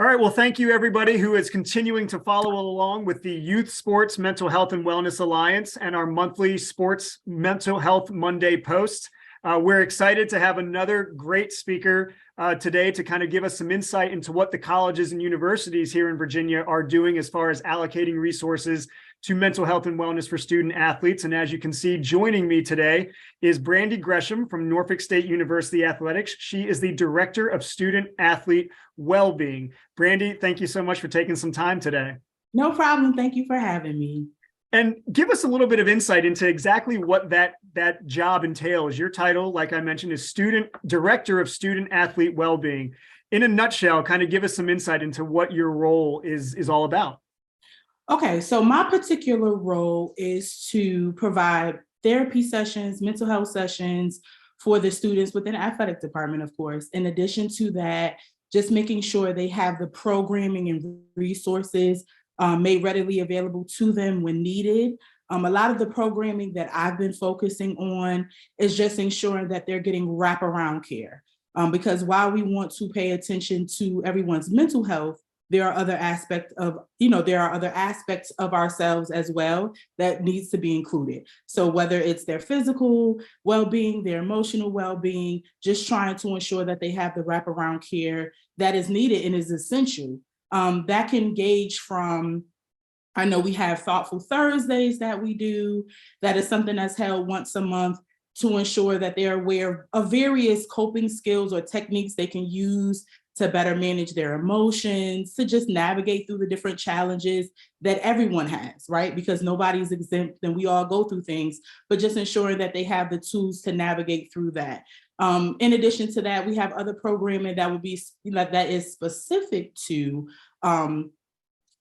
All right. Well, thank you, everybody who is continuing to follow along with the Youth Sports Mental Health and Wellness Alliance and our monthly Sports Mental Health Monday post. We're excited to have another great speaker today to kind of give us some insight into what the colleges and universities here in Virginia are doing as far as allocating resources to mental health and wellness for student athletes. And as you can see, joining me today is Brandy Gresham from Norfolk State University Athletics. She is the Director of Student Athlete Wellbeing. Brandy, thank you so much for taking some time today. No problem. Thank you for having me. And give us a little bit of insight into exactly what that job entails. Your title, like I mentioned, is Director of Student Athlete Wellbeing. In a nutshell, kind of give us some insight into what your role is all about. Okay, so my particular role is to provide therapy sessions, mental health sessions for the students within the athletic department, of course. In addition to that, just making sure they have the programming and resources made readily available to them when needed. A lot of the programming that I've been focusing on is just ensuring that they're getting wraparound care. Because while we want to pay attention to everyone's mental health, there are other aspects of ourselves as well that needs to be included. So whether it's their physical well-being, their emotional well-being, just trying to ensure that they have the wraparound care that is needed and is essential. That can gauge from, I know we have Thoughtful Thursdays that we do. That is something that's held once a month to ensure that they're aware of various coping skills or techniques they can use to better manage their emotions, to just navigate through the different challenges that everyone has, right? Because nobody's exempt and we all go through things, but just ensuring that they have the tools to navigate through that. In addition to that, we have other programming that would be that is specific to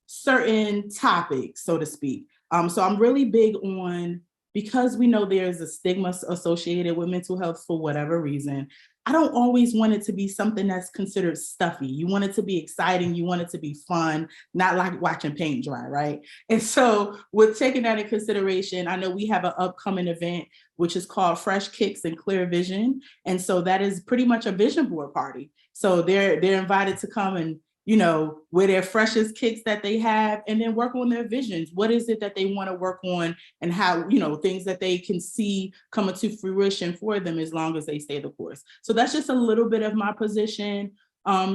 certain topics, so to speak. So I'm really big on, because we know there's a stigma associated with mental health for whatever reason, I don't always want it to be something that's considered stuffy. You want it to be exciting. You want it to be fun, not like watching paint dry, right? And so with taking that in consideration, I know we have an upcoming event, which is called Fresh Kicks and Clear Vision. And so that is pretty much a vision board party. So they're invited to come and, with their freshest kicks that they have, and then work on their visions. What is it that they want to work on, and how, things that they can see coming to fruition for them as long as they stay the course. So that's just a little bit of my position.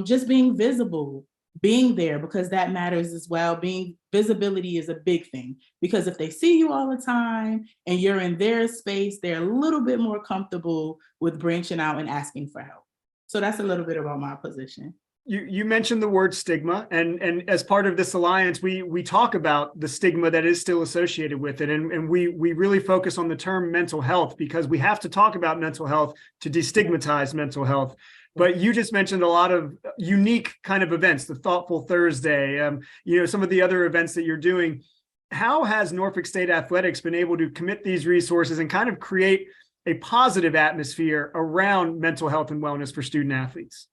Just being visible, being there, because that matters as well. Visibility is a big thing, because if they see you all the time and you're in their space, they're a little bit more comfortable with branching out and asking for help. So that's a little bit about my position. You mentioned the word stigma, and as part of this alliance, we talk about the stigma that is still associated with it. And we really focus on the term mental health, because we have to talk about mental health to destigmatize mental health. But you just mentioned a lot of unique kind of events, the Thoughtful Thursday, some of the other events that you're doing. How has Norfolk State Athletics been able to commit these resources and kind of create a positive atmosphere around mental health and wellness for student athletes?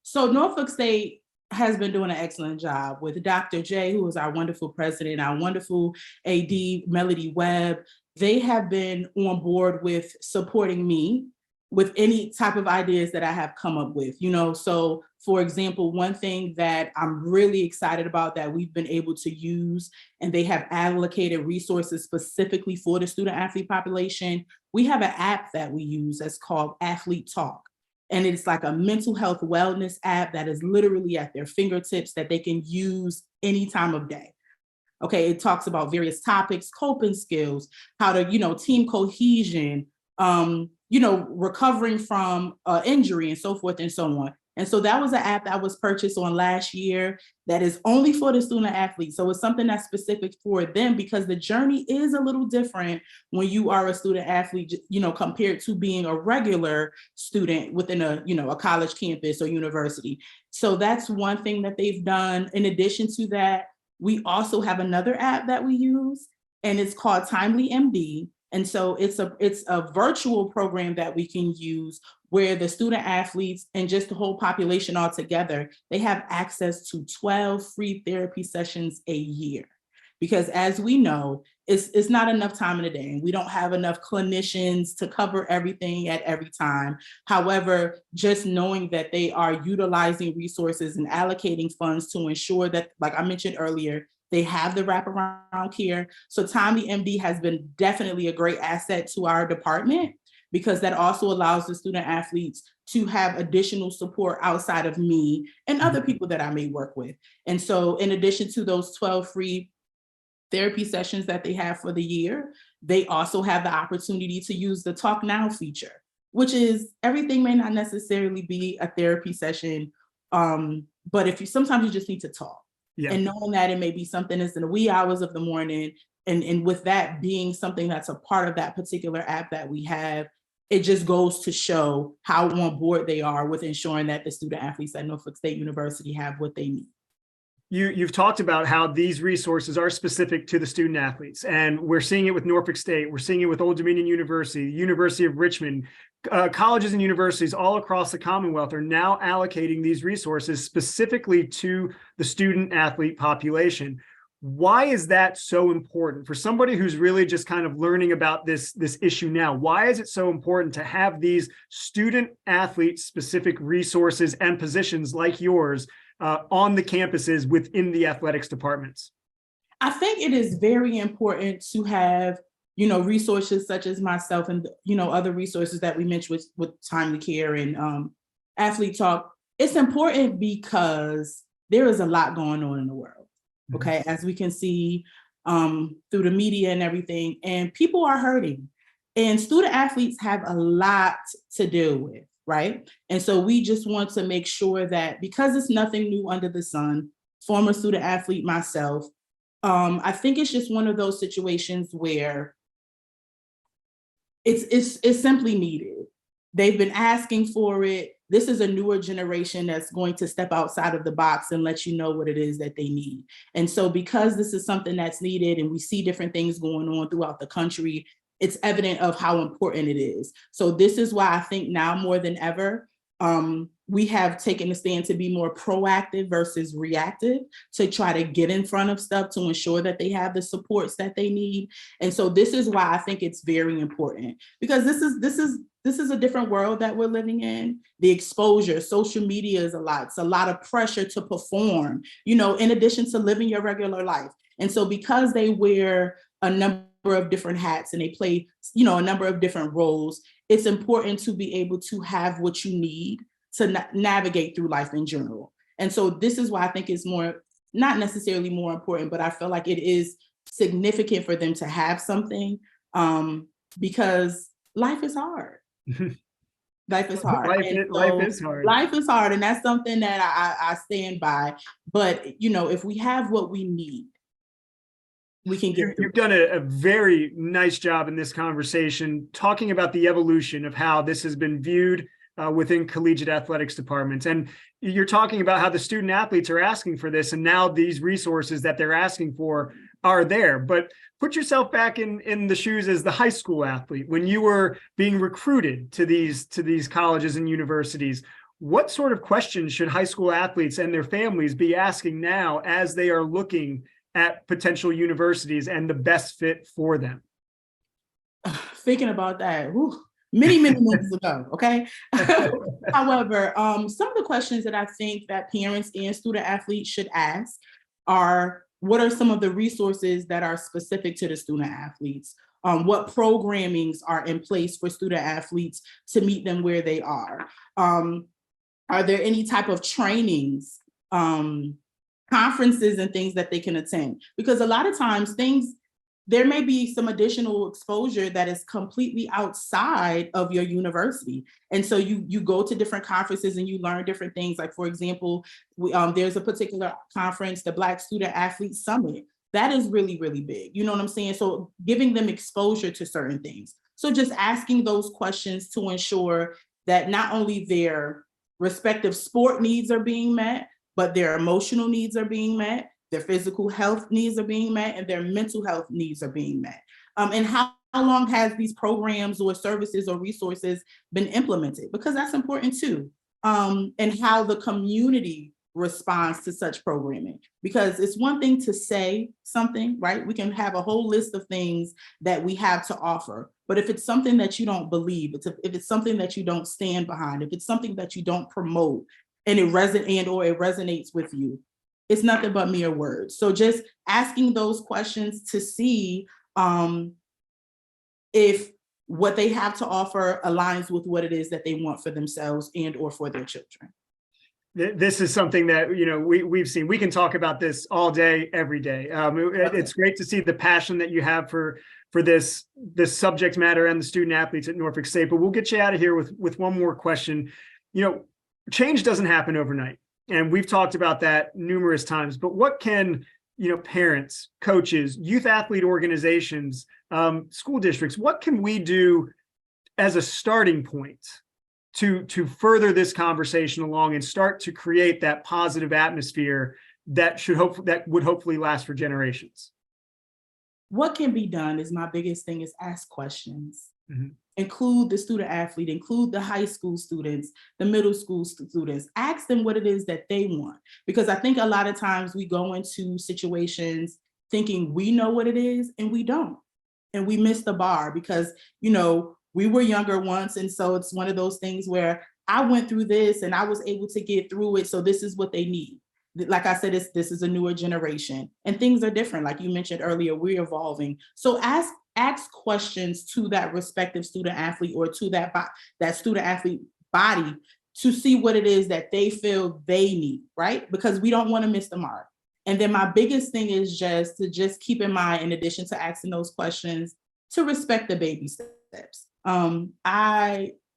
So Norfolk State has been doing an excellent job with Dr. J, who is our wonderful president, our wonderful AD, Melody Webb. They have been on board with supporting me with any type of ideas that I have come up with. So for example, one thing that I'm really excited about that we've been able to use, and they have allocated resources specifically for the student athlete population. We have an app that we use that's called Athlete Talk. And it's like a mental health wellness app that is literally at their fingertips that they can use any time of day. Okay, it talks about various topics, coping skills, how to, team cohesion, recovering from injury and so forth and so on. And so that was an app that was purchased on last year that is only for the student athletes. So it's something that's specific for them, because the journey is a little different when you are a student athlete, compared to being a regular student within a college campus or university. So that's one thing that they've done. In addition to that, we also have another app that we use, and it's called Timely MD. And so it's a virtual program that we can use, where the student athletes and just the whole population all together, they have access to 12 free therapy sessions a year. because as we know, it's not enough time in the day, and we don't have enough clinicians to cover everything at every time. However, just knowing that they are utilizing resources and allocating funds to ensure that, like I mentioned earlier, they have the wraparound care. So Tommy MD has been definitely a great asset to our department, because that also allows the student athletes to have additional support outside of me and other people that I may work with. And so in addition to those 12 free therapy sessions that they have for the year, they also have the opportunity to use the Talk Now feature, which is everything may not necessarily be a therapy session, but if you sometimes you just need to talk. Yeah. And knowing that it may be something that's in the wee hours of the morning, and with that being something that's a part of that particular app that we have, it just goes to show how on board they are with ensuring that the student athletes at Norfolk State University have what they need. You've talked about how these resources are specific to the student athletes, and we're seeing it with Norfolk State. We're seeing it with Old Dominion University, University of Richmond, colleges and universities all across the Commonwealth are now allocating these resources specifically to the student athlete population. Why is that so important for somebody who's really just kind of learning about this issue now? Why is it so important to have these student athlete specific resources and positions like yours on the campuses within the athletics departments? I think it is very important to have, resources such as myself and, other resources that we mentioned with Timely Care and Athlete Talk. It's important because there is a lot going on in the world, okay? As we can see through the media and everything, and people are hurting. And student athletes have a lot to deal with, right? And so we just want to make sure that, because it's nothing new under the sun, former student athlete myself, I think it's just one of those situations where it's simply needed. They've been asking for it. This is a newer generation that's going to step outside of the box and let you know what it is that they need. And so because this is something that's needed and we see different things going on throughout the country, it's evident of how important it is. So this is why I think now more than ever, we have taken a stand to be more proactive versus reactive, to try to get in front of stuff to ensure that they have the supports that they need. And so this is why I think it's very important, because this is a different world that we're living in. The exposure, social media is a lot. It's a lot of pressure to perform, in addition to living your regular life. And so because they wear a number of different hats and they play, a number of different roles, it's important to be able to have what you need to navigate through life in general. And so this is why I think it's not necessarily more important, but I feel like it is significant for them to have something, because life is hard. Life is hard. Life is hard. Life is hard. And that's something that I stand by. But, if we have what we need, we can get through. You've done a very nice job in this conversation talking about the evolution of how this has been viewed within collegiate athletics departments. And you're talking about how the student athletes are asking for this, and now these resources that they're asking for are there. But put yourself back in the shoes as the high school athlete when you were being recruited to these colleges and universities. What sort of questions should high school athletes and their families be asking now as they are looking at potential universities and the best fit for them? Thinking about that, many months ago, okay? However, some of the questions that I think that parents and student athletes should ask are, what are some of the resources that are specific to the student athletes? What programmings are in place for student athletes to meet them where they are? Are there any type of trainings, conferences and things that they can attend? Because a lot of times there may be some additional exposure that is completely outside of your university. And so you go to different conferences and you learn different things. Like, for example, there's a particular conference, the Black Student Athlete Summit. That is really, really big. You know what I'm saying? So giving them exposure to certain things. So just asking those questions to ensure that not only their respective sport needs are being met, but their emotional needs are being met, their physical health needs are being met, and their mental health needs are being met. And how long has these programs or services or resources been implemented? Because that's important too. And how the community responds to such programming, because it's one thing to say something, right? We can have a whole list of things that we have to offer, but if it's something that you don't believe, if it's something that you don't stand behind, if it's something that you don't promote and it resonates with you, it's nothing but mere words. So just asking those questions to see if what they have to offer aligns with what it is that they want for themselves and or for their children. This is something that, you know, we've seen. We can talk about this all day, every day. It's great to see the passion that you have for this subject matter and the student athletes at Norfolk State. But we'll get you out of here with one more question. You know, change doesn't happen overnight, and we've talked about that numerous times. But what can, you know, parents, coaches, youth athlete organizations, school districts, what can we do as a starting point to further this conversation along and start to create that positive atmosphere that would hopefully last for generations? What can be done is my biggest thing, is ask questions. Mm-hmm. Include the student athlete, include the high school students, the middle school students, ask them what it is that they want. Because I think a lot of times we go into situations thinking we know what it is and we don't. And we miss the bar because, you know, we were younger once. And so it's one of those things where I went through this and I was able to get through it. So this is what they need. Like I said, this is a newer generation and things are different. Like you mentioned earlier, we're evolving. So ask questions to that respective student athlete or to that student athlete body to see what it is that they feel they need, right? Because we don't want to miss the mark. And then my biggest thing is just to keep in mind, in addition to asking those questions, to respect the baby steps.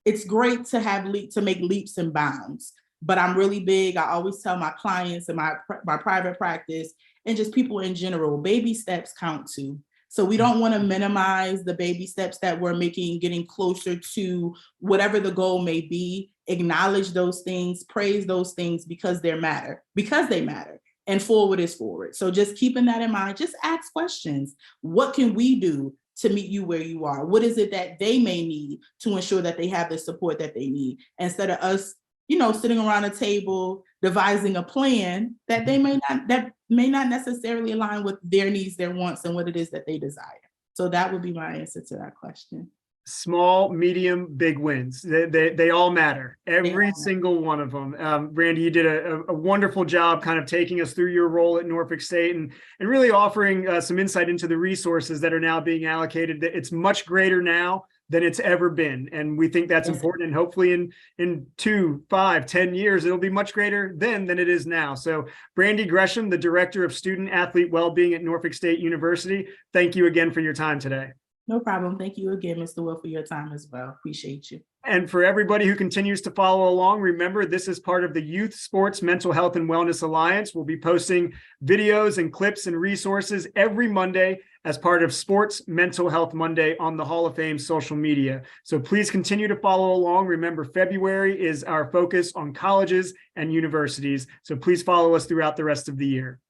It's great to make leaps and bounds, but I'm really big. I always tell my clients and my private practice and just people in general, baby steps count too. So we don't want to minimize the baby steps that we're making, getting closer to whatever the goal may be. Acknowledge those things, praise those things because they matter. And forward is forward. So just keeping that in mind, just ask questions. What can we do to meet you where you are? What is it that they may need to ensure that they have the support that they need? Instead of us, you know, sitting around a table devising a plan that may not necessarily align with their needs, their wants, and what it is that they desire. So that would be my answer to that question. Small, medium, big wins. They all matter. Every single one of them. Brandy, you did a wonderful job kind of taking us through your role at Norfolk State and really offering some insight into the resources that are now being allocated. It's much greater now than it's ever been. And we think that's important. And hopefully in 2, 5, 10 years, it'll be much greater then than it is now. So Brandy Gresham, the Director of Student Athlete Wellbeing at Norfolk State University, thank you again for your time today. No problem. Thank you again, Mr. Will, for your time as well. Appreciate you. And for everybody who continues to follow along, remember, this is part of the Youth Sports Mental Health and Wellness Alliance. We'll be posting videos and clips and resources every Monday as part of Sports Mental Health Monday on the Hall of Fame social media. So please continue to follow along. Remember, February is our focus on colleges and universities. So please follow us throughout the rest of the year.